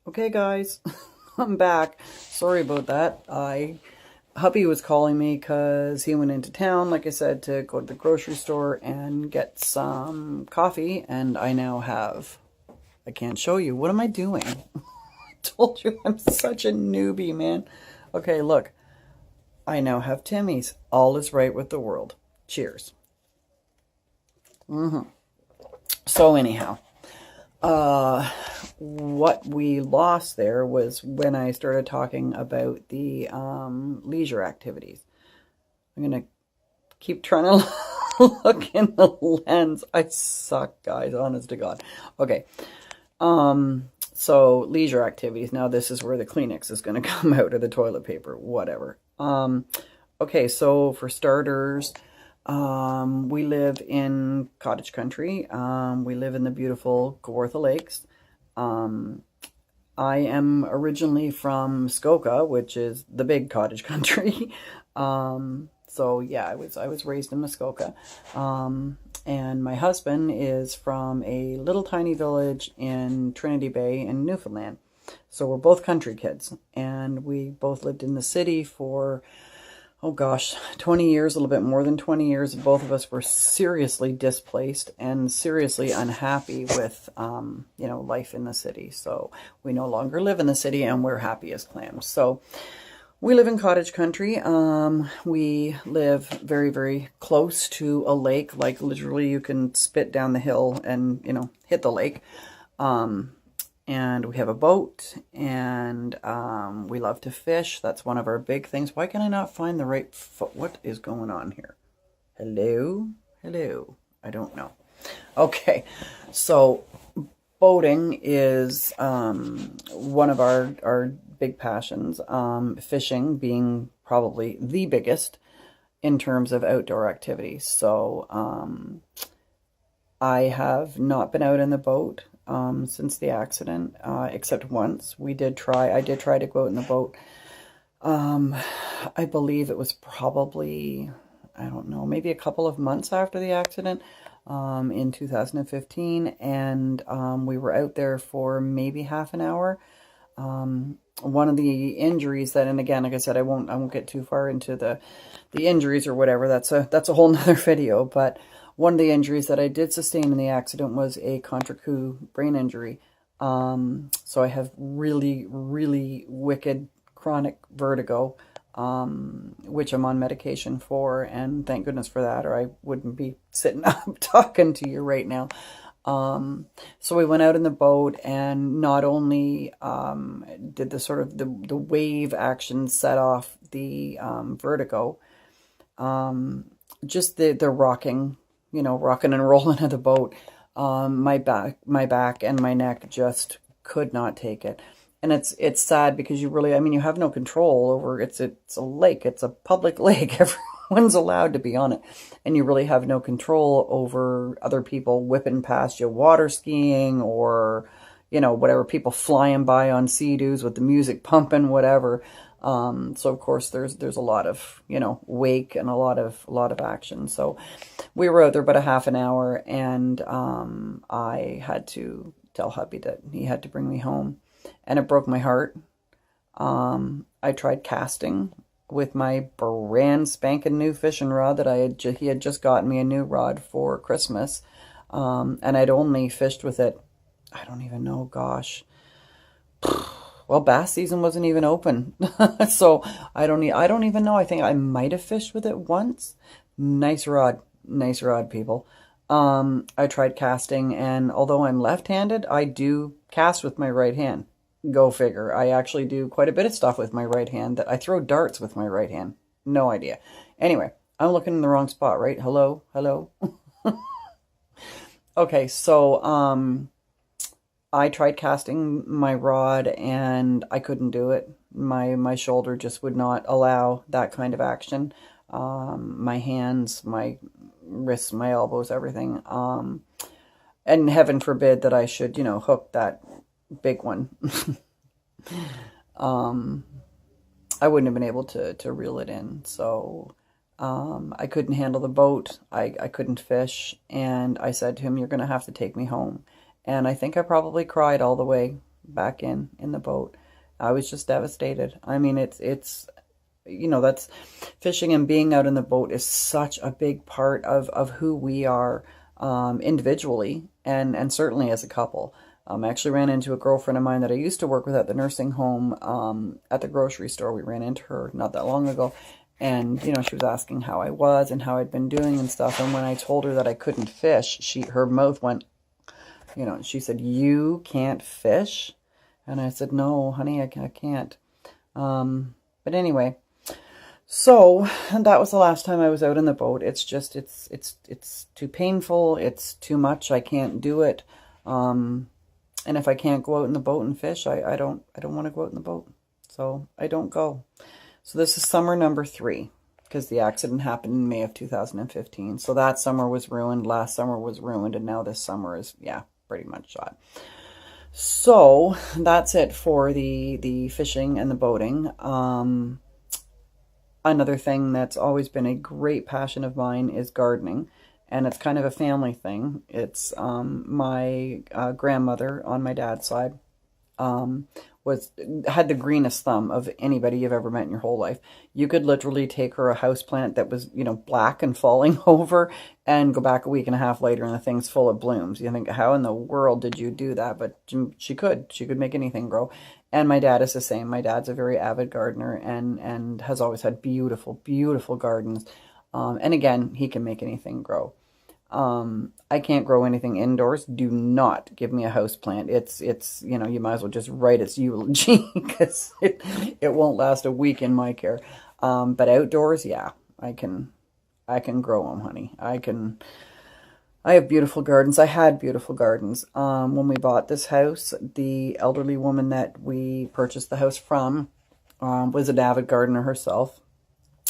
Okay, guys, I'm back. Sorry about that. Hubby was calling me because he went into town, like I said, to go to the grocery store and get some coffee, and I now have. I can't show you. What am I doing? I told you I'm such a newbie, man. Okay, look. I now have Timmy's. All is right with the world. Cheers. So anyhow, uh, what we lost there was when I started talking about the leisure activities. I'm going to keep trying to look in the lens. I suck, guys, honest to God. Okay. So leisure activities. Now this is where the Kleenex is going to come out, or the toilet paper, whatever. Okay, so for starters, we live in cottage country. We live in the beautiful Kawartha Lakes. I am originally from Muskoka, which is the big cottage country. So yeah, I was raised in Muskoka. And my husband is from a little tiny village in Trinity Bay in Newfoundland. So we're both country kids, and we both lived in the city for, oh gosh, 20 years, a little bit more than 20 years. Both of us were seriously displaced and seriously unhappy with, life in the city. So we no longer live in the city, and we're happy as clams. So we live in cottage country. We live very, very close to a lake. Like literally you can spit down the hill and, hit the lake. And we have a boat, and we love to fish. That's one of our big things. Why can I not find the right foot? What is going on here? Hello? Hello? I don't know. Okay, so boating is one of our big passions. Fishing being probably the biggest in terms of outdoor activities. So I have not been out in the boat since the accident, except once. I did try to go out in the boat. I believe it was probably, I don't know, maybe a couple of months after the accident, in 2015, and we were out there for maybe half an hour. One of the injuries that, and again, like I said, I won't get too far into the injuries or whatever. That's a whole nother video, but one of the injuries that I did sustain in the accident was a contra-coup brain injury. So I have really, really wicked chronic vertigo, which I'm on medication for, and thank goodness for that, or I wouldn't be sitting up talking to you right now. So we went out in the boat, and not only did the sort of the wave action set off the vertigo, just the rocking, rocking and rolling of the boat. My back and my neck just could not take it. And it's sad because you have no control over, it's a lake, it's a public lake. Everyone's allowed to be on it. And you really have no control over other people whipping past you, water skiing, or, whatever, people flying by on Sea-Doos with the music pumping, whatever. So of course there's a lot of, wake and a lot of action. So we were out there about a half an hour, and I had to tell hubby that he had to bring me home, and it broke my heart. I tried casting with my brand spanking new fishing rod that he had just gotten me a new rod for Christmas. And I'd only fished with it, I don't even know, gosh. Well, bass season wasn't even open. So I don't even know. I think I might have fished with it once. Nice rod, people. I tried casting, and although I'm left-handed, I do cast with my right hand. Go figure. I actually do quite a bit of stuff with my right hand. That I throw darts with my right hand. No idea. Anyway, I'm looking in the wrong spot, right? Hello? Okay, so I tried casting my rod, and I couldn't do it. My shoulder just would not allow that kind of action. My hands, my wrists, my elbows, everything. And heaven forbid that I should, hook that big one. I wouldn't have been able to reel it in. So I couldn't handle the boat. I couldn't fish. And I said to him, "You're going to have to take me home." And I think I probably cried all the way back in the boat. I was just devastated. I mean, it's that's fishing and being out in the boat is such a big part of who we are individually and certainly as a couple. I actually ran into a girlfriend of mine that I used to work with at the nursing home at the grocery store. We ran into her not that long ago. And, she was asking how I was and how I'd been doing and stuff. And when I told her that I couldn't fish, her mouth went, she said, "You can't fish?" And I said, "No, honey, I can't." But anyway, so that was the last time I was out in the boat. It's just, it's too painful. It's too much. I can't do it. And if I can't go out in the boat and fish, I don't want to go out in the boat. So I don't go. So this is summer number 3 because the accident happened in May of 2015. So that summer was ruined. Last summer was ruined. And now this summer is, pretty much shot. So that's it for the fishing and the boating. Another thing that's always been a great passion of mine is gardening. And it's kind of a family thing. It's my grandmother on my dad's side had the greenest thumb of anybody you've ever met in your whole life. You could literally take her a house plant that was, black and falling over and go back a week and a half later and the thing's full of blooms. You think, how in the world did you do that? But she could make anything grow. And my dad is the same. My dad's a very avid gardener and has always had beautiful, beautiful gardens. And again, he can make anything grow. I can't grow anything indoors. Do not give me a house plant. It's you might as well just write its eulogy because it won't last a week in my care. But outdoors, I can grow them, honey. I have beautiful gardens. I had beautiful gardens. When we bought this house, the elderly woman that we purchased the house from was an avid gardener herself.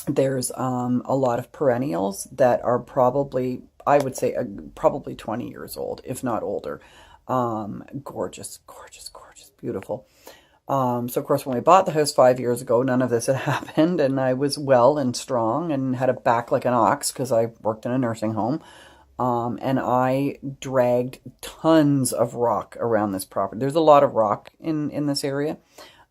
There's a lot of perennials that are probably, I would say, probably 20 years old, if not older. Gorgeous, gorgeous, gorgeous, beautiful. So, of course, when we bought the house 5 years ago, none of this had happened, and I was well and strong and had a back like an ox because I worked in a nursing home. And I dragged tons of rock around this property. There's a lot of rock in this area.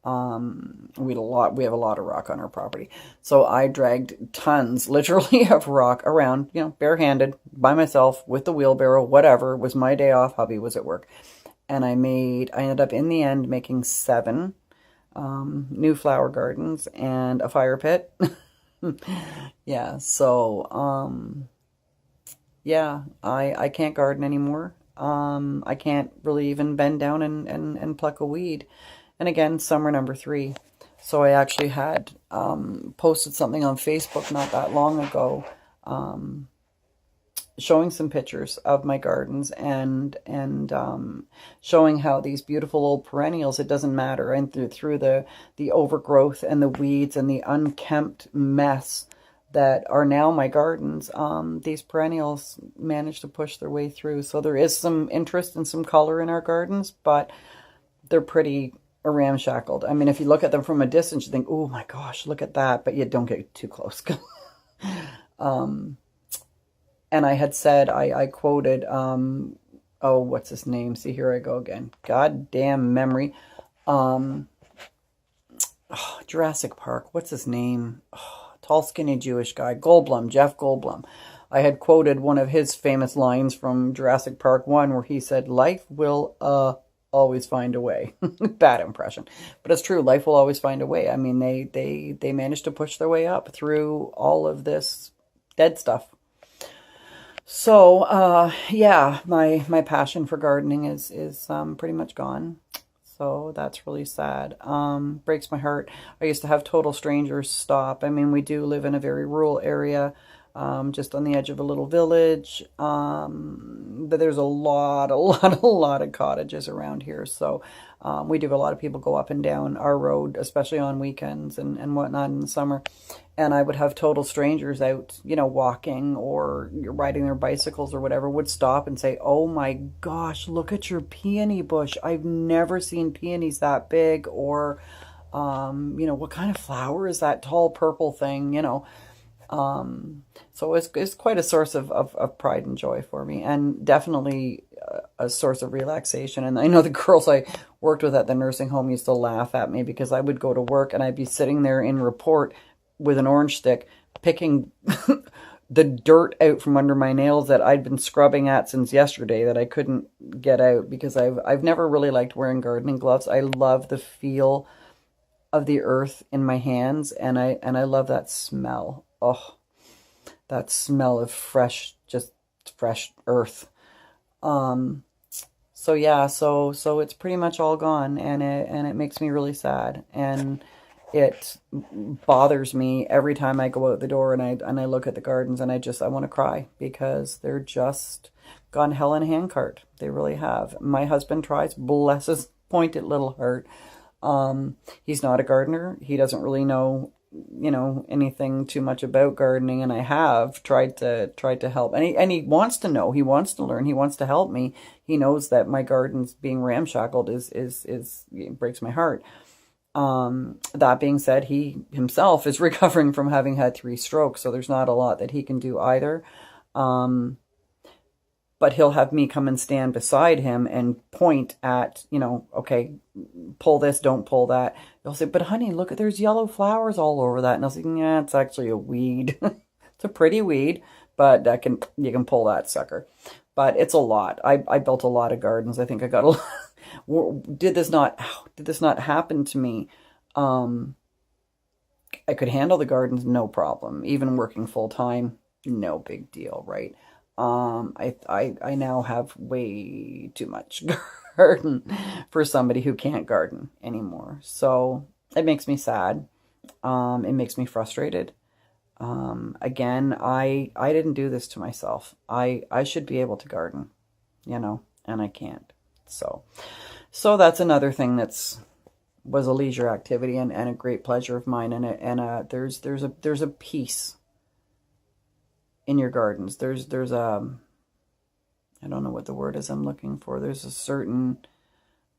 We have a lot of rock on our property. So I dragged tons, literally, of rock around, barehanded, by myself, with the wheelbarrow, whatever. It was my day off. Hubby was at work. And I ended up in the end making 7 new flower gardens and a fire pit. I can't garden anymore. I can't really even bend down and pluck a weed. And again, summer number 3. So I actually had posted something on Facebook not that long ago showing some pictures of my gardens and showing how these beautiful old perennials, it doesn't matter, and through the overgrowth and the weeds and the unkempt mess that are now my gardens, these perennials manage to push their way through. So there is some interest and some color in our gardens, but they're pretty ramshackled. I mean, if you look at them from a distance, you think, "Oh my gosh, look at that," but you don't get too close. And I had said, I quoted, what's his name? See, here I go again. Goddamn memory. Jurassic Park. What's his name? Tall, skinny Jewish guy. Goldblum, Jeff Goldblum. I had quoted one of his famous lines from Jurassic Park 1 where he said, "Life will, always find a way." Bad impression, but it's true. Life will always find a way. I mean, they managed to push their way up through all of this dead stuff. So my passion for gardening is pretty much gone. So that's really sad. Breaks my heart. I used to have total strangers stop. I mean, we do live in a very rural area. Just on the edge of a little village. But there's a lot of cottages around here. So we do have a lot of people go up and down our road, especially on weekends and whatnot in the summer. And I would have total strangers out, walking or riding their bicycles or whatever, would stop and say, "Oh my gosh, look at your peony bush. I've never seen peonies that big." Or, "What kind of flower is that tall purple thing?" So it's quite a source of pride and joy for me, and definitely a source of relaxation. And I know the girls I worked with at the nursing home used to laugh at me because I would go to work and I'd be sitting there in report with an orange stick picking the dirt out from under my nails that I'd been scrubbing at since yesterday that I couldn't get out because I've never really liked wearing gardening gloves. I love the feel of the earth in my hands, and I love that smell. Oh, that smell of just fresh earth. So yeah, so it's pretty much all gone, and it makes me really sad, and it bothers me every time I go out the door and I look at the gardens, and I want to cry because they're just gone hell in a handcart. They really have. My husband tries, bless his pointed little heart. He's not a gardener. He doesn't really know, anything too much about gardening, and I have tried to help. And he wants to know. He wants to learn. He wants to help me. He knows that my garden's being ramshackled is it breaks my heart. That being said, he himself is recovering from having had 3 strokes, so there's not a lot that he can do either. But he'll have me come and stand beside him and point at, okay, pull this, don't pull that. He'll say, but honey, look, there's yellow flowers all over that. And I'll say, yeah, it's actually a weed. It's a pretty weed, but you can pull that sucker. But it's a lot. I built a lot of gardens. I think I got a lot. Did this not happen to me? I could handle the gardens, no problem. Even working full time, no big deal, right? I now have way too much garden for somebody who can't garden anymore. So it makes me sad. It makes me frustrated. Again, I didn't do this to myself. I should be able to garden, and I can't. So that's another thing was a leisure activity and a great pleasure of mine. And there's a peace in your gardens. There's I don't know what the word is I'm looking for. There's a certain,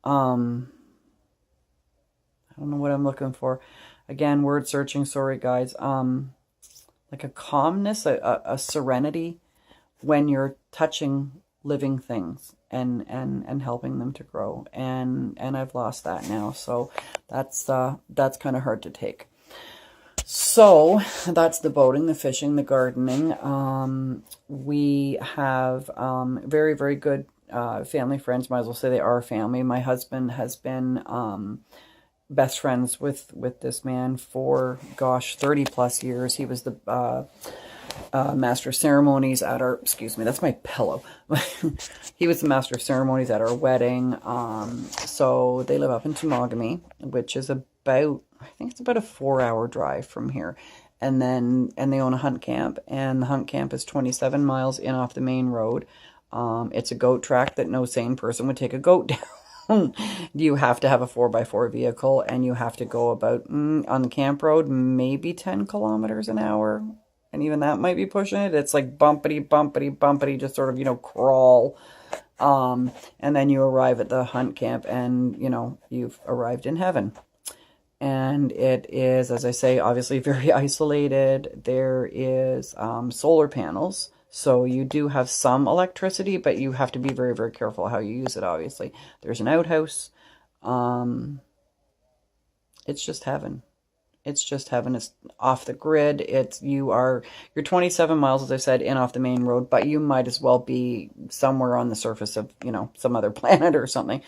I don't know what I'm looking for. Again, word searching, sorry guys. Like a calmness, a serenity when you're touching living things and helping them to grow. And I've lost that now. So that's kind of hard to take. So that's the boating, the fishing, the gardening. We have very, very good family friends. Might as well say they are family. My husband has been best friends with this man for, 30 plus years. He was the master of ceremonies at our, excuse me, that's my pillow. He was the master of ceremonies at our wedding. So they live up in Temagami, which is I think it's about a 4-hour drive from here. And they own a hunt camp, and the hunt camp is 27 miles in off the main road. It's a goat track that no sane person would take a goat down. You have to have a 4x4 vehicle, and you have to go about, on the camp road, maybe 10 kilometers an hour. And even that might be pushing it. It's like bumpity, bumpity, bumpity, just sort of, crawl. And then you arrive at the hunt camp, and, you've arrived in heaven. And it is, as I say, obviously very isolated. There is solar panels, so you do have some electricity, but you have to be very, very careful how you use it, obviously. There's an outhouse. It's just heaven. It's just heaven. It's off the grid. You're 27 miles, as I said, in off the main road, but you might as well be somewhere on the surface of, some other planet or something.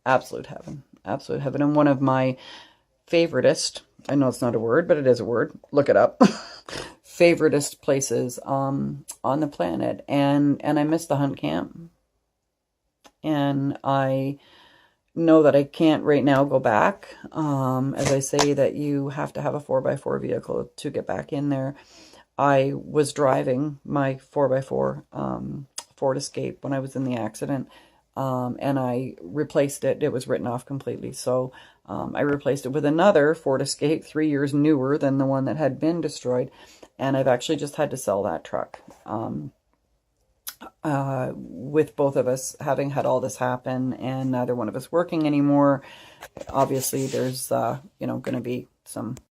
Absolute heaven. Absolute heaven. And one of my favoritist, I know it's not a word, but it is a word. Look it up. Favoritist places on the planet. And I miss the hunt camp. And I know that I can't right now go back. As I say, that you have to have a 4x4 vehicle to get back in there. I was driving my 4x4 Ford Escape when I was in the accident. And I replaced it. It was written off completely. So I replaced it with another Ford Escape, 3 years newer than the one that had been destroyed. And I've actually just had to sell that truck. With both of us having had all this happen and neither one of us working anymore, obviously there's, going to be some